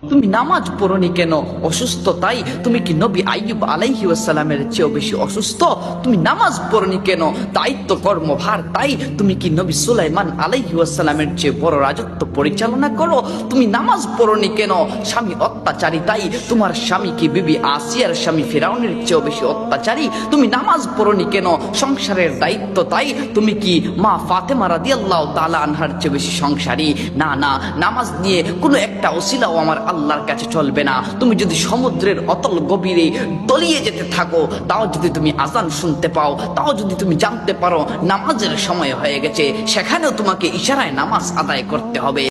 তুমি নামাজ পড়নি কেন? অসুস্থ তাই? তুমি কি নবী আইয়ুব আলাইহি ওয়াসাল্লামের চেয়েও বেশি অসুস্থ? তুমি নামাজ পড়নি কেন? দায়িত্ব কর্মভার তাই? তুমি কি নবী সুলাইমান আলাইহি ওয়াসাল্লামের চেয়ে বড় রাজত্ব পরিচালনা করো? তুমি নামাজ পড়নি কেন? স্বামী অত্যাচারী তাই? তোমার স্বামী কি বিবি আসিয়ার স্বামী ফিরাউনের চেয়েও বেশি অত্যাচারী? তুমি নামাজ পড়নি কেন? সংসারের দায়িত্ব তাই? তুমি কি মা ফাতেমা রাদিয়াল্লাহু তাআলা আনহার চেয়ে বেশি সংসারী? না না, নামাজ নিয়ে কোনো একটা ওসিলাও আমার আল্লাহর কাছে চলবে না। তুমি যদি সমুদ্রের অতল গভীরে তলিয়ে যেতে থাকো, তাও যদি তুমি আজান শুনতে পাও, তাও যদি তুমি জানতে পারো নামাজের সময় হয়ে গেছে, সেখানেও তোমাকে ইশারায় নামাজ আদায় করতে হবে।